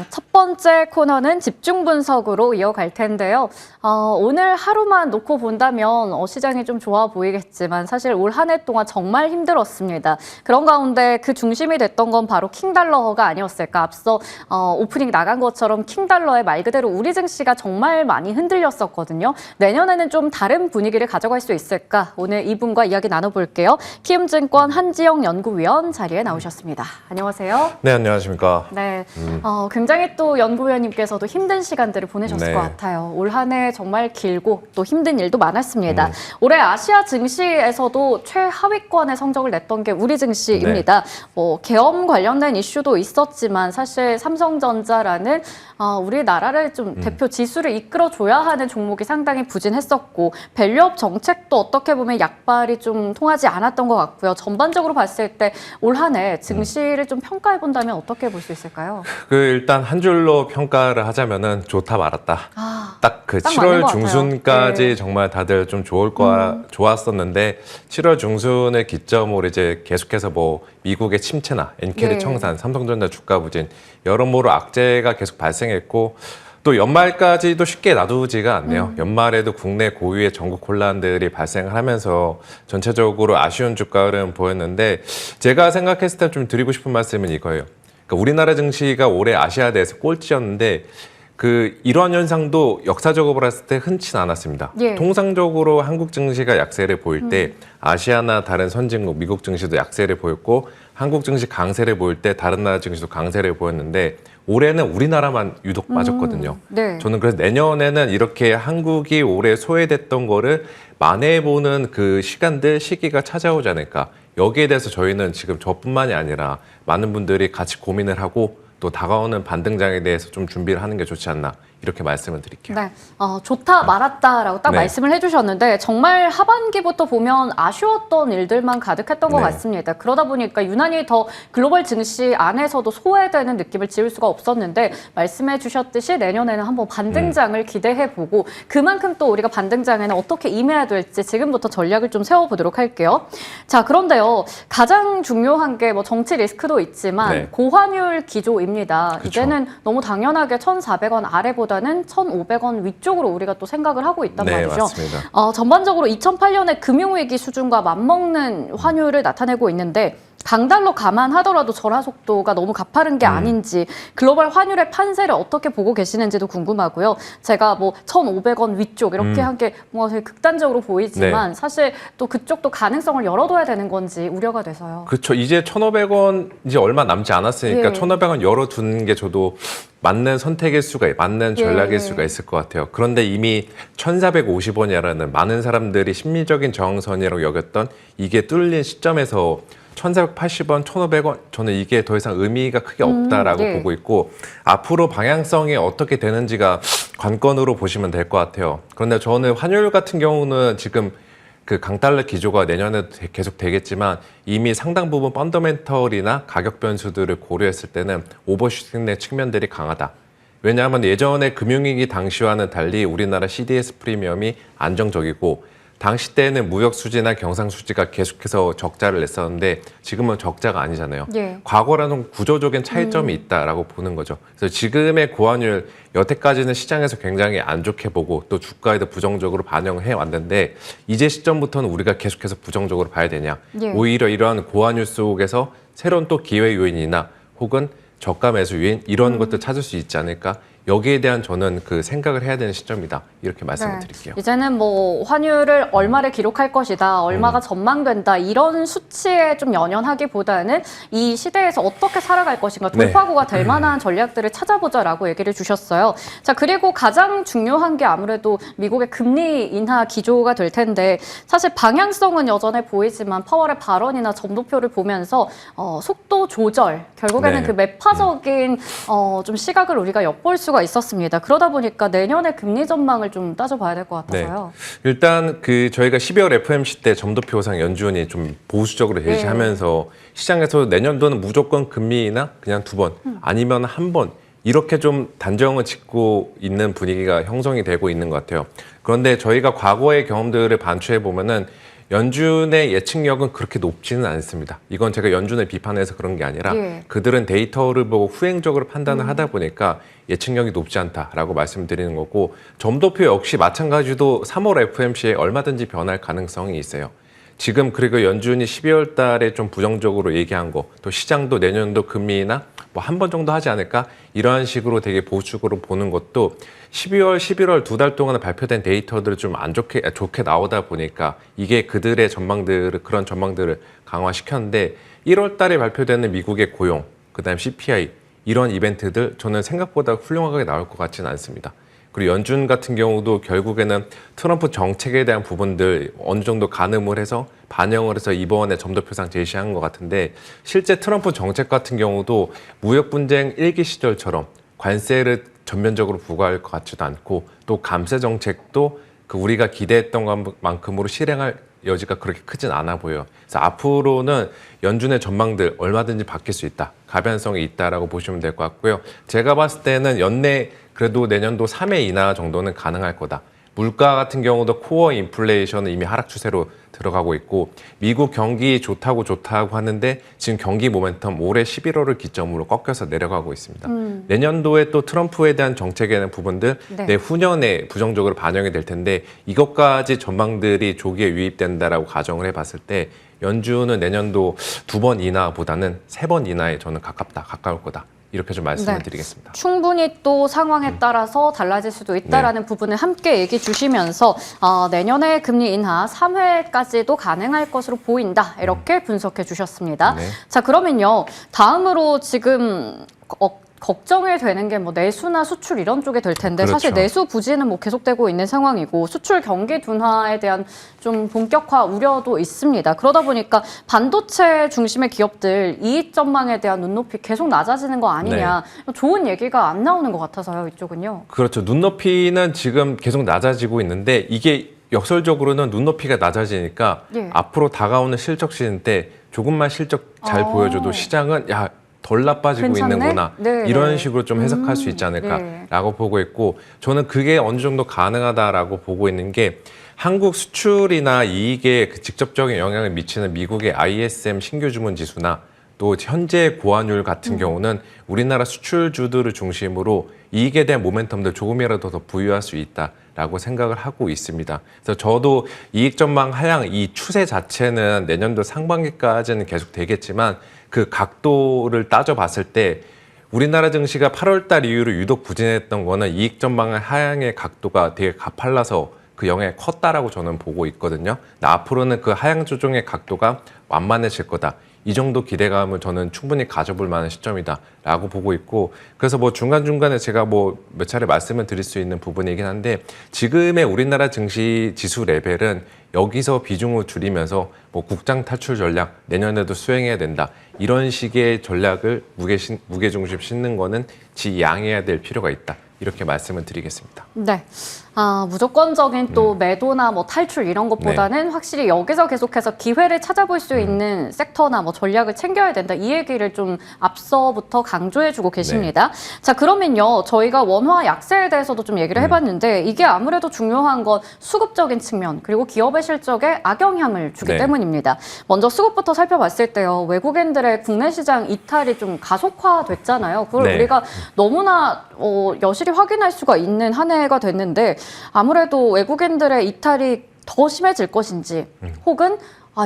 네, 첫 번째 코너는 집중 분석으로 이어갈 텐데요. 오늘 하루만 놓고 본다면 시장이 좀 좋아 보이겠지만 사실 올 한 해 동안 정말 힘들었습니다. 그런 가운데 그 중심이 됐던 건 바로 킹달러가 아니었을까. 앞서 오프닝 나간 것처럼 킹달러의 말 그대로 우리 증시가 정말 많이 흔들렸었거든요. 내년에는 좀 다른 분위기를 가져갈 수 있을까? 오늘 이분과 이야기 나눠볼게요. 키움증권 한지영 연구위원 자리에 나오셨습니다. 안녕하세요. 네, 안녕하십니까. 네, 굉장히 또 연구위원님께서도 힘든 시간들을 보내셨을 네. 것 같아요. 올 한 해 정말 길고 또 힘든 일도 많았습니다. 올해 아시아 증시에서도 최하위권의 성적을 냈던 게 우리 증시입니다. 계엄 관련된 이슈도 있었지만 사실 삼성전자라는 우리나라를 좀 대표 지수를 이끌어줘야 하는 종목이 상당히 부진했었고 밸류업 정책도 어떻게 보면 약발이 좀 통하지 않았던 것 같고요. 전반적으로 봤을 때 올 한 해 증시를 좀 평가해 본다면 어떻게 볼 수 있을까요? 일단 한 줄로 평가를 하자면은 좋다 말았다. 딱 그 딱 맞는 7월 것 같아요. 중순까지 네. 정말 다들 좀 좋았었는데 7월 중순을 기점으로 이제 계속해서 미국의 침체나 엔캐리 네. 청산, 삼성전자 주가 부진 여러모로 악재가 계속 발생했고 또 연말까지도 쉽게 놔두지가 않네요. 연말에도 국내 고유의 전국 혼란들이 발생을 하면서 전체적으로 아쉬운 주가 흐름 보였는데 제가 생각했을 때 좀 드리고 싶은 말씀은 이거예요. 그러니까 우리나라 증시가 올해 아시아대에서 꼴찌였는데 이러한 현상도 역사적으로 봤을 때 흔치는 않았습니다. 예. 통상적으로 한국 증시가 약세를 보일 때 아시아나 다른 선진국, 미국 증시도 약세를 보였고 한국 증시 강세를 보일 때 다른 나라 증시도 강세를 보였는데 올해는 우리나라만 유독 빠졌거든요. 네. 저는 그래서 내년에는 이렇게 한국이 올해 소외됐던 거를 만회해보는 그 시기가 찾아오지 않을까. 여기에 대해서 저희는 지금 저뿐만이 아니라 많은 분들이 같이 고민을 하고 또 다가오는 반등장에 대해서 좀 준비를 하는 게 좋지 않나 이렇게 말씀을 드릴게요. 네, 좋다 말았다라고 딱 네. 말씀을 해주셨는데 정말 하반기부터 보면 아쉬웠던 일들만 가득했던 것 네. 같습니다. 그러다 보니까 유난히 더 글로벌 증시 안에서도 소외되는 느낌을 지울 수가 없었는데 말씀해 주셨듯이 내년에는 한번 반등장을 기대해보고 그만큼 또 우리가 반등장에는 어떻게 임해야 될지 지금부터 전략을 좀 세워보도록 할게요. 자, 그런데요. 가장 중요한 게 정치 리스크도 있지만 네. 고환율 기조입니다. 그쵸. 이제는 너무 당연하게 1,400원 아래보다 는 1,500원 위쪽으로 우리가 또 생각을 하고 있단 네, 말이죠. 맞습니다. 전반적으로 2008년의 금융위기 수준과 맞먹는 환율을 나타내고 있는데 강달러 감안하더라도 절하 속도가 너무 가파른 게 아닌지 글로벌 환율의 판세를 어떻게 보고 계시는지도 궁금하고요. 제가 1,500원 위쪽 이렇게 한 게 뭔가 되게 극단적으로 보이지만 네. 사실 또 그쪽도 가능성을 열어둬야 되는 건지 우려가 돼서요. 그렇죠. 이제 1,500원 이제 얼마 남지 않았으니까 예. 1,500원 열어두는 게 저도 맞는 선택일 맞는 전략일 예. 수가 있을 것 같아요. 그런데 이미 1,450원이라는 많은 사람들이 심리적인 저항선이라고 여겼던 이게 뚫린 시점에서 1,480원, 1,500원 저는 이게 더 이상 의미가 크게 없다라고 예. 보고 있고 앞으로 방향성이 어떻게 되는지가 관건으로 보시면 될 것 같아요. 그런데 저는 환율 같은 경우는 지금 그 강달러 기조가 내년에도 계속 되겠지만 이미 상당 부분 펀더멘털이나 가격 변수들을 고려했을 때는 오버슈팅의 측면들이 강하다. 왜냐하면 예전에 금융위기 당시와는 달리 우리나라 CDS 프리미엄이 안정적이고 당시 때는 무역 수지나 경상 수지가 계속해서 적자를 냈었는데 지금은 적자가 아니잖아요. 예. 과거라는 구조적인 차이점이 있다라고 보는 거죠. 그래서 지금의 고환율 여태까지는 시장에서 굉장히 안 좋게 보고 또 주가에도 부정적으로 반영해 왔는데 이제 시점부터는 우리가 계속해서 부정적으로 봐야 되냐. 예. 오히려 이러한 고환율 속에서 새로운 또 기회 요인이나 혹은 저가 매수 요인 이런 것들 찾을 수 있지 않을까. 여기에 대한 저는 그 생각을 해야 되는 시점이다. 이렇게 말씀을 드릴게요. 이제는 환율을 얼마를 기록할 것이다, 얼마가 전망된다 이런 수치에 좀 연연하기보다는 이 시대에서 어떻게 살아갈 것인가 돌파구가 될 만한 전략들을 찾아보자라고 얘기를 주셨어요. 자, 그리고 가장 중요한 게 아무래도 미국의 금리 인하 기조가 될 텐데 사실 방향성은 여전해 보이지만 파월의 발언이나 점도표를 보면서 속도 조절 결국에는 네. 그 매파적인 좀 시각을 우리가 엿볼 수가 있었습니다. 그러다 보니까 내년에 금리 전망을 좀 따져봐야 될 것 같아서요. 네. 일단 저희가 12월 FOMC 때 점도표상 연준이 좀 보수적으로 제시하면서 시장에서 내년도는 무조건 금리나 그냥 2번 아니면 1번 이렇게 좀 단정을 짓고 있는 분위기가 형성이 되고 있는 것 같아요. 그런데 저희가 과거의 경험들을 반추해 보면은 연준의 예측력은 그렇게 높지는 않습니다. 이건 제가 연준을 비판해서 그런 게 아니라 예. 그들은 데이터를 보고 후행적으로 판단을 하다 보니까 예측력이 높지 않다라고 말씀드리는 거고, 점도표 역시 마찬가지로 3월 FOMC에 얼마든지 변할 가능성이 있어요. 지금 그리고 연준이 12월 달에 좀 부정적으로 얘기한 거, 또 시장도 내년도 금리나 뭐 한 번 정도 하지 않을까? 이러한 식으로 되게 보수적으로 보는 것도 12월, 11월 두 달 동안에 발표된 데이터들을 좀 안 좋게 나오다 보니까 이게 그들의 그런 전망들을 강화시켰는데, 1월 달에 발표되는 미국의 고용, 그다음 CPI 이런 이벤트들 저는 생각보다 훌륭하게 나올 것 같지는 않습니다. 그리고 연준 같은 경우도 결국에는 트럼프 정책에 대한 부분들 어느 정도 가늠을 해서 반영을 해서 이번에 점도표상 제시한 것 같은데, 실제 트럼프 정책 같은 경우도 무역 분쟁 1기 시절처럼 관세를 전면적으로 부과할 것 같지도 않고, 또 감세 정책도 그 우리가 기대했던 것만큼으로 실행할 여지가 그렇게 크진 않아 보여요. 그래서 앞으로는 연준의 전망들 얼마든지 바뀔 수 있다, 가변성이 있다라고 보시면 될 것 같고요. 제가 봤을 때는 연내 그래도 내년도 3회 인하 정도는 가능할 거다. 물가 같은 경우도 코어 인플레이션은 이미 하락 추세로 들어가고 있고, 미국 경기 좋다고 하는데 지금 경기 모멘텀 올해 11월을 기점으로 꺾여서 내려가고 있습니다. 내년도에 또 트럼프에 대한 정책에 대한 부분들 네. 내후년에 부정적으로 반영이 될 텐데, 이것까지 전망들이 조기에 유입된다라고 가정을 해봤을 때 연준은 내년도 2번 인하보다는 3번 인하에 저는 가까울 거다. 이렇게 좀 말씀을 네. 드리겠습니다. 충분히 또 상황에 따라서 달라질 수도 있다라는 부분을 함께 얘기 주시면서 내년에 금리 인하 3회까지도 가능할 것으로 보인다. 이렇게 분석해 주셨습니다. 네. 자, 그러면요. 다음으로 지금 걱정이 되는 게 뭐 내수나 수출 이런 쪽이 될 텐데, 그렇죠. 사실 내수 부진은 뭐 계속되고 있는 상황이고 수출 경기 둔화에 대한 좀 본격화 우려도 있습니다. 그러다 보니까 반도체 중심의 기업들 이익 전망에 대한 눈높이 계속 낮아지는 거 아니냐, 좋은 얘기가 안 나오는 것 같아서요, 이쪽은요. 그렇죠. 눈높이는 지금 계속 낮아지고 있는데, 이게 역설적으로는 눈높이가 낮아지니까 예. 앞으로 다가오는 실적 시즌 때 조금만 실적 잘 보여줘도 시장은 덜 나빠지고 괜찮네? 있는구나, 네, 이런 네. 식으로 좀 해석할 수 있지 않을까라고 보고 있고, 저는 그게 어느 정도 가능하다라고 보고 있는 게, 한국 수출이나 이익에 그 직접적인 영향을 미치는 미국의 ISM 신규 주문 지수나 또 현재 고환율 같은 경우는 우리나라 수출주들을 중심으로 이익에 대한 모멘텀들 조금이라도 더 부유할 수 있다라고 생각을 하고 있습니다. 그래서 저도 이익 전망 하향 이 추세 자체는 내년도 상반기까지는 계속 되겠지만, 그 각도를 따져봤을 때 우리나라 증시가 8월 달 이후로 유독 부진했던 거는 이익 전망의 하향의 각도가 되게 가팔라서 그 영향이 컸다라고 저는 보고 있거든요. 앞으로는 그 하향 조정의 각도가 완만해질 거다. 이 정도 기대감을 저는 충분히 가져볼 만한 시점이다라고 보고 있고, 그래서 뭐 중간중간에 제가 뭐 몇 차례 말씀을 드릴 수 있는 부분이긴 한데, 지금의 우리나라 증시 지수 레벨은 여기서 비중을 줄이면서 뭐 국장 탈출 전략 내년에도 수행해야 된다, 이런 식의 전략을 무게중심 싣는 거는 지양해야 될 필요가 있다, 이렇게 말씀을 드리겠습니다. 네. 무조건적인 또 매도나 뭐 탈출 이런 것보다는 확실히 여기서 계속해서 기회를 찾아볼 수 있는 섹터나 뭐 전략을 챙겨야 된다. 이 얘기를 좀 앞서부터 강조해주고 계십니다. 자, 그러면요. 저희가 원화 약세에 대해서도 좀 얘기를 해봤는데, 이게 아무래도 중요한 건 수급적인 측면, 그리고 기업의 실적에 악영향을 주기 때문입니다. 먼저 수급부터 살펴봤을 때요. 외국인들의 국내 시장 이탈이 좀 가속화됐잖아요. 그걸 우리가 너무나 여실히 확인할 수가 있는 한 해가 됐는데, 아무래도 외국인들의 이탈이 더 심해질 것인지, 혹은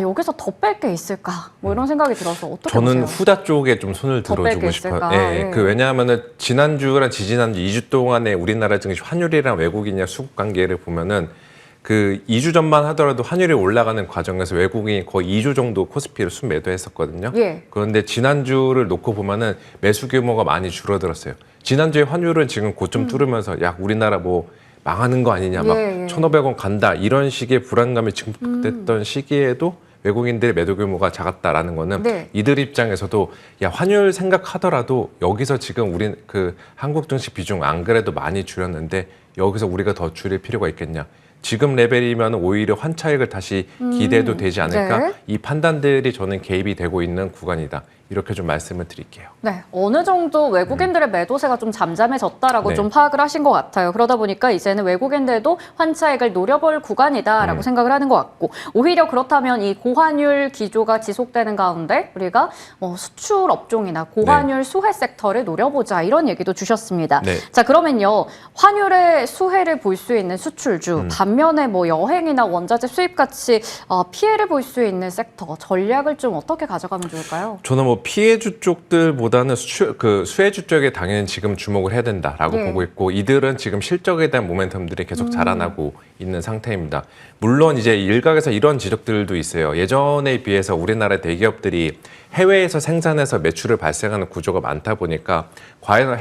여기서 더 뺄 게 있을까, 뭐 이런 생각이 들어서 어떻게 저는 보세요? 후자 쪽에 좀 손을 더 들어주고 뺄게 싶어요. 있을까? 예. 왜냐하면은 지난주랑 지지난주 2주 동안에 우리나라 증시 환율이랑 외국인이랑 수급 관계를 보면은 그 2주 전만 하더라도 환율이 올라가는 과정에서 외국인이 거의 2주 정도 코스피를 순매도했었거든요. 예. 그런데 지난주를 놓고 보면은 매수 규모가 많이 줄어들었어요. 지난주에 환율은 지금 고점 뚫으면서 우리나라 뭐 망하는 거 아니냐, 막 1,500원 간다, 이런 식의 불안감이 증폭됐던 시기에도 외국인들의 매도 규모가 작았다라는 거는 이들 입장에서도 환율 생각하더라도 여기서 지금 우리 그 한국 증시 비중 안 그래도 많이 줄였는데 여기서 우리가 더 줄일 필요가 있겠냐, 지금 레벨이면 오히려 환차익을 다시 기대해도 되지 않을까, 이 판단들이 저는 개입이 되고 있는 구간이다, 이렇게 좀 말씀을 드릴게요. 네, 어느 정도 외국인들의 매도세가 좀 잠잠해졌다라고 네. 좀 파악을 하신 것 같아요. 그러다 보니까 이제는 외국인들도 환차익을 노려볼 구간이다라고 생각을 하는 것 같고, 오히려 그렇다면 이 고환율 기조가 지속되는 가운데 우리가 수출 업종이나 고환율 수혜 섹터를 노려보자 이런 얘기도 주셨습니다. 네. 자, 그러면요, 환율의 수혜를 볼 수 있는 수출주, 반면에 여행이나 원자재 수입 같이 피해를 볼 수 있는 섹터 전략을 좀 어떻게 가져가면 좋을까요? 저는 피해주 쪽들보다는 수혜주 쪽에 당연히 지금 주목을 해야 된다라고 예. 보고 있고, 이들은 지금 실적에 대한 모멘텀들이 계속 자라나고 있는 상태입니다. 물론 이제 일각에서 이런 지적들도 있어요. 예전에 비해서 우리나라 대기업들이 해외에서 생산해서 매출을 발생하는 구조가 많다 보니까 과연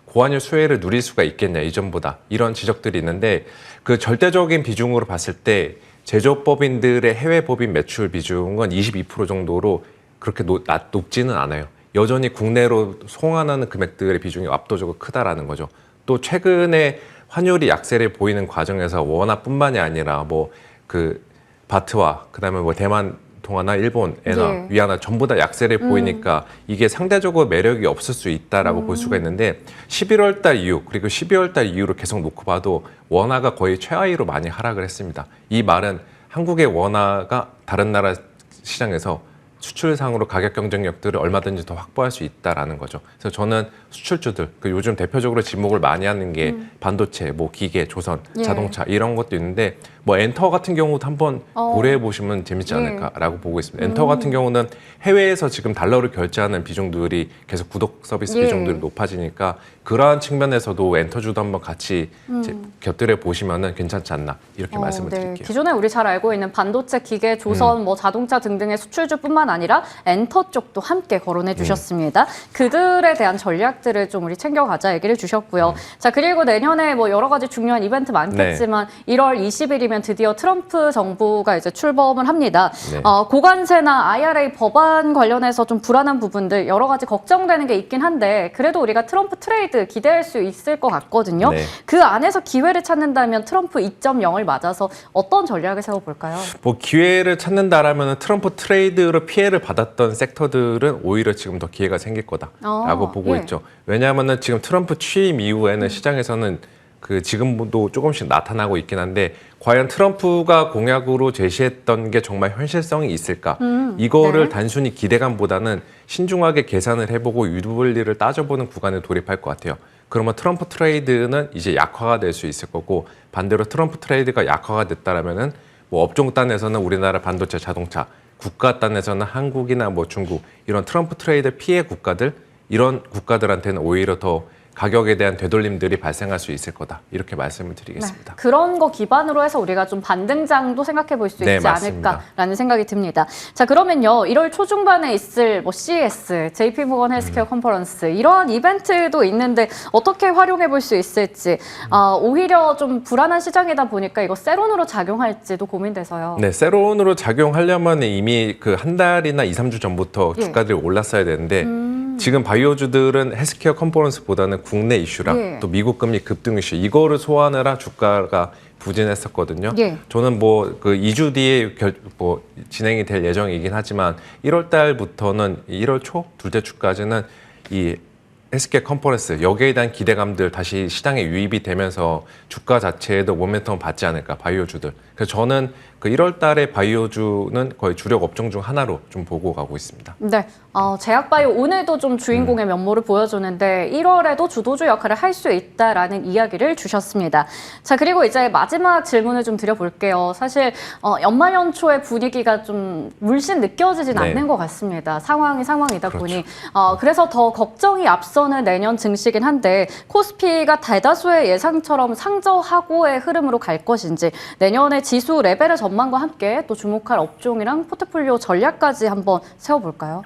고환율 수혜를 누릴 수가 있겠냐, 이전보다, 이런 지적들이 있는데, 그 절대적인 비중으로 봤을 때 제조법인들의 해외 법인 매출 비중은 22% 정도로 그렇게 높지는 않아요. 여전히 국내로 송환하는 금액들의 비중이 압도적으로 크다라는 거죠. 또 최근에 환율이 약세를 보이는 과정에서 원화뿐만이 아니라 바트와 그다음에 대만 통화나 일본 엔화, 예. 위안화 전부 다 약세를 보이니까 이게 상대적으로 매력이 없을 수 있다라고 볼 수가 있는데, 11월 달 이후 그리고 12월 달 이후로 계속 놓고 봐도 원화가 거의 최하위로 많이 하락을 했습니다. 이 말은 한국의 원화가 다른 나라 시장에서 수출상으로 가격 경쟁력들을 얼마든지 더 확보할 수 있다라는 거죠. 그래서 저는 수출주들, 요즘 대표적으로 지목을 많이 하는 게 반도체, 기계, 조선, 예. 자동차 이런 것도 있는데, 엔터 같은 경우도 한번 고려해 보시면 재밌지 예. 않을까라고 보고 있습니다. 엔터 같은 경우는 해외에서 지금 달러를 결제하는 비중들이 계속 구독 서비스 예. 비중들이 높아지니까, 그러한 측면에서도 엔터주도 한번 같이 곁들여 보시면은 괜찮지 않나, 이렇게 말씀을 드릴게요. 기존에 우리 잘 알고 있는 반도체, 기계, 조선, 자동차 등등의 수출주뿐만 아니라 엔터 쪽도 함께 거론해 주셨습니다. 그들에 대한 전략들을 좀 우리 챙겨가자 얘기를 주셨고요. 자, 그리고 내년에 여러 가지 중요한 이벤트 많겠지만 1월 20일이면 드디어 트럼프 정부가 이제 출범을 합니다. 네. 고관세나 IRA 법안 관련해서 좀 불안한 부분들 여러 가지 걱정되는 게 있긴 한데, 그래도 우리가 트럼프 트레이드 기대할 수 있을 것 같거든요. 네. 그 안에서 기회를 찾는다면 트럼프 2.0을 맞아서 어떤 전략을 세워볼까요? 기회를 찾는다라면 트럼프 트레이드로 피해를 받았던 섹터들은 오히려 지금 더 기회가 생길 거다라고 보고 예. 있죠. 왜냐하면은 지금 트럼프 취임 이후에는 시장에서는 지금도 조금씩 나타나고 있긴 한데, 과연 트럼프가 공약으로 제시했던 게 정말 현실성이 있을까? 이거를 네. 단순히 기대감보다는 신중하게 계산을 해보고 유불리를 따져보는 구간에 돌입할 것 같아요. 그러면 트럼프 트레이드는 이제 약화가 될 수 있을 거고, 반대로 트럼프 트레이드가 약화가 됐다라면은 업종 단에서는 우리나라 반도체, 자동차, 국가 단에서는 한국이나 중국, 이런 트럼프 트레이드 피해 국가들, 이런 국가들한테는 오히려 더 가격에 대한 되돌림들이 발생할 수 있을 거다, 이렇게 말씀을 드리겠습니다. 네, 그런 거 기반으로 해서 우리가 좀 반등장도 생각해 볼 수 네, 있지 맞습니다. 않을까라는 생각이 듭니다. 자, 그러면요, 1월 초중반에 있을 CES, JP모건 헬스케어 컨퍼런스, 이러한 이벤트도 있는데 어떻게 활용해 볼 수 있을지, 오히려 좀 불안한 시장이다 보니까 이거 세론으로 작용할지도 고민돼서요. 네, 세론으로 작용하려면 이미 한 달이나 2, 3주 전부터 예. 주가들이 올랐어야 되는데, 지금 바이오주들은 헬스케어 컨퍼런스보다는 국내 이슈랑 예. 또 미국 금리 급등 이슈, 이거를 소화하느라 주가가 부진했었거든요. 예. 저는 2주 뒤에 진행이 될 예정이긴 하지만 1월 달부터는 1월 초 둘째 주까지는 이 헬스케어 컨퍼런스, 여기에 대한 기대감들 다시 시장에 유입이 되면서 주가 자체에도 모멘텀을 받지 않을까, 바이오주들. 그래서 저는 1월 달에 바이오주는 거의 주력 업종 중 하나로 좀 보고 가고 있습니다. 네, 제약바이오 오늘도 좀 주인공의 면모를 보여주는데 1월에도 주도주 역할을 할 수 있다라는 이야기를 주셨습니다. 자, 그리고 이제 마지막 질문을 좀 드려볼게요. 사실 연말 연초의 분위기가 좀 물씬 느껴지진 네. 않는 것 같습니다. 상황이다 그렇죠. 보니 그래서 더 걱정이 앞서는 내년 증시긴 한데, 코스피가 대다수의 예상처럼 상저하고의 흐름으로 갈 것인지, 내년에 지수 레벨의 전망과 함께 또 주목할 업종이랑 포트폴리오 전략까지 한번 세워볼까요?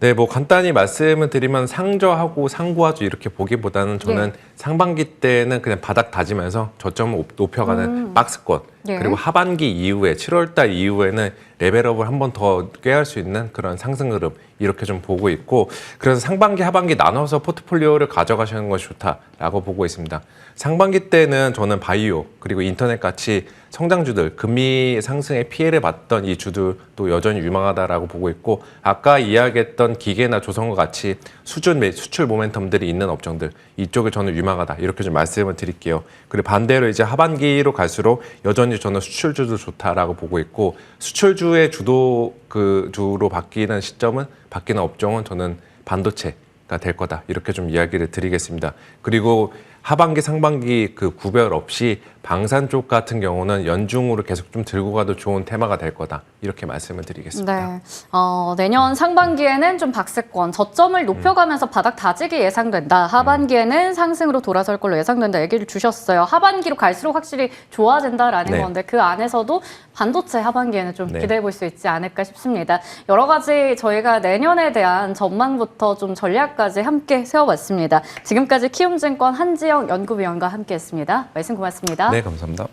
네, 간단히 말씀을 드리면 상저하고 상고하죠, 이렇게 보기보다는 저는 상반기 때는 그냥 바닥 다지면서 저점을 높여가는 박스권 예. 그리고 하반기 이후에 7월달 이후에는 레벨업을 한 번 더 꾀할 수 있는 그런 상승 흐름 이렇게 좀 보고 있고 그래서 상반기 하반기 나눠서 포트폴리오를 가져가시는 것이 좋다라고 보고 있습니다. 상반기 때는 저는 바이오 그리고 인터넷 같이 성장주들 금리 상승에 피해를 봤던 이 주들도 여전히 유망하다라고 보고 있고 아까 이야기했던 기계나 조선과 같이 수출 모멘텀들이 있는 업종들 이쪽을 저는 유망하다 이렇게 좀 말씀을 드릴게요. 그리고 반대로 이제 하반기로 갈수록 여전히 저는 수출주도 좋다라고 보고 있고 수출주의 주로 바뀌는 시점은 바뀌는 업종은 저는 반도체가 될 거다 이렇게 좀 이야기를 드리겠습니다. 그리고 하반기 상반기 그 구별 없이 방산 쪽 같은 경우는 연중으로 계속 좀 들고 가도 좋은 테마가 될 거다 이렇게 말씀을 드리겠습니다. 네. 내년 상반기에는 좀 박스권, 저점을 높여가면서 바닥 다지기 예상된다. 하반기에는 상승으로 돌아설 걸로 예상된다. 얘기를 주셨어요. 하반기로 갈수록 확실히 좋아진다라는 네. 건데 그 안에서도 반도체 하반기에는 좀 네. 기대해 볼 수 있지 않을까 싶습니다. 여러 가지 저희가 내년에 대한 전망부터 좀 전략까지 함께 세워봤습니다. 지금까지 키움증권 한지영 연구위원과 함께했습니다. 말씀 고맙습니다. 네, 감사합니다.